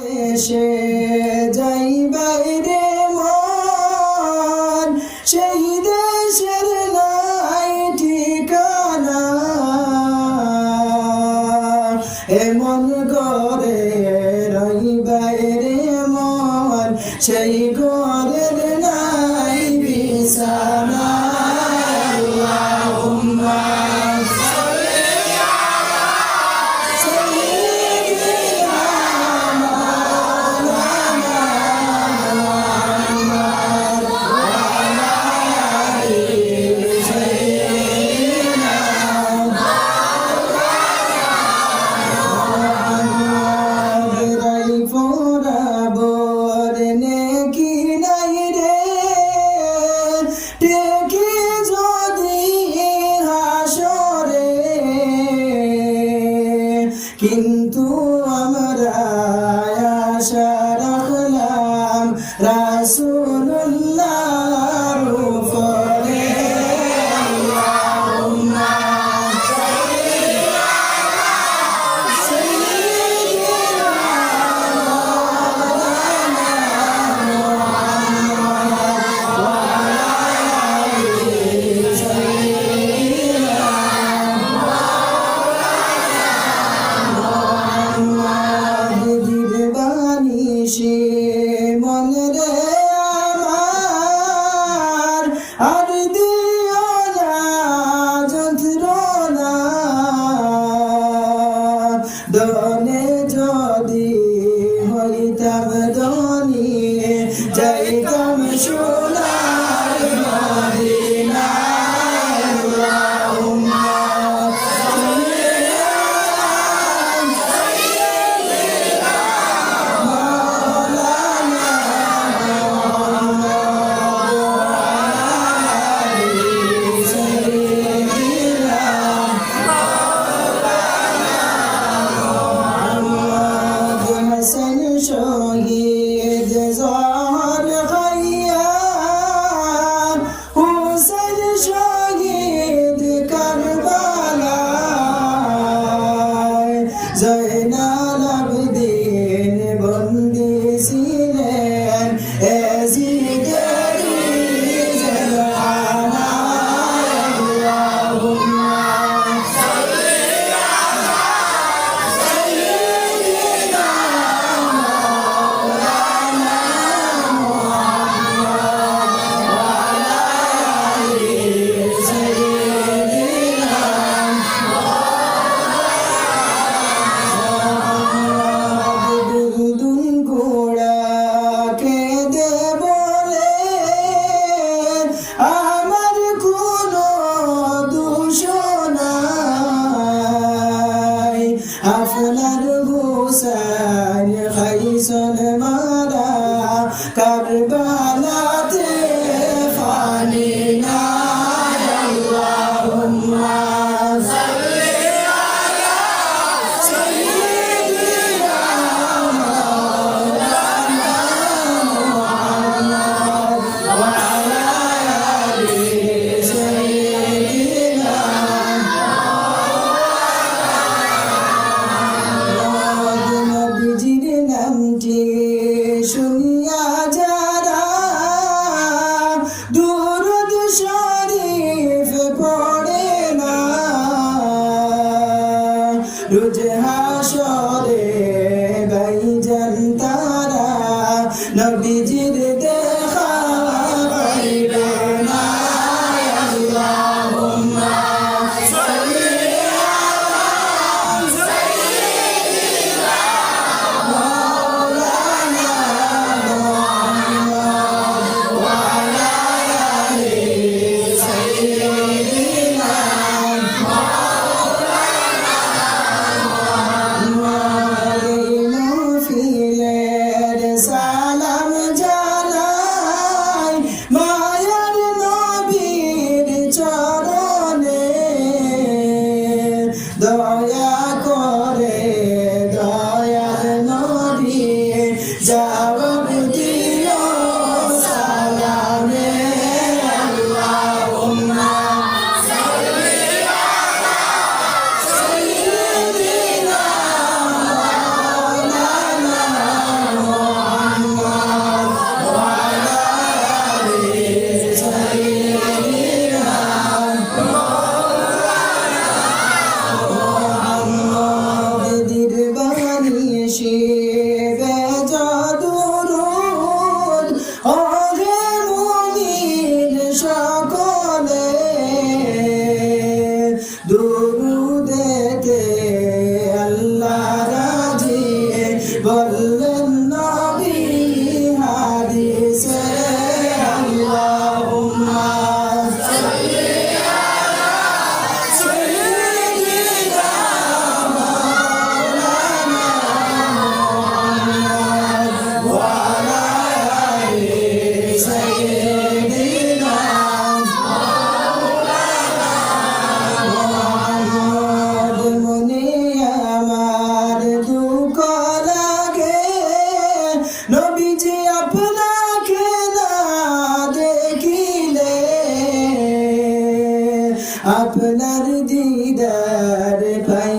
দেশে যাই বাইরে মন, সেই দেশের নাই ঠিকানা। এমন করে রই বাইরে মন, সেই ঘরের নাই বিছানা। আল্লাহুম্মা কিন্তু আমরা আশা রাখলাম রাসূলুল্লাহর উপরে। আল্লাহুম্মা মনরে আমার আর দিও না যন্ত্রণা, দনে যদি হইতাম ধনী যাইতাম সোনার মদিনা। আল্লাহুম্মা শহীদ জহর খাইয়াম, হুসেন শহীদ কারবালায়, জয়নাল আবেদিন বন্দী ছিলেন এজিদের জেলখানায়। আল্লাহুম্মা আমার কোনো দোষ নাই, আপনার হুসাইন খাইছেন মারা কারবালাতে ফানি নাই। আল্লাহুম্মা শুনিয়া যারা দুরূদ শরীফ পড়ে না, রোজ হাসরে ভাইজান তারা নবীজির দেখা পাইবে না। আল্লাহুম্মা দয়া করে দয়ার নবী জবাব দিও সালামে। আল্লাহুম্মা সাল্লি আলা সাইয়্যিদিনা মাওলানা বললেন নবী হাদিসে আল্লাহুম্মা সাল্লি আলা সাইয়্যিদিনা মাওলানা মুহাম্মদ ওয়া আলা আলি সাইয়্যিদিনা মনে আমার দুঃখ লাগে নবীজি আপনাকে না দেখিলে আপনার দিদার পাই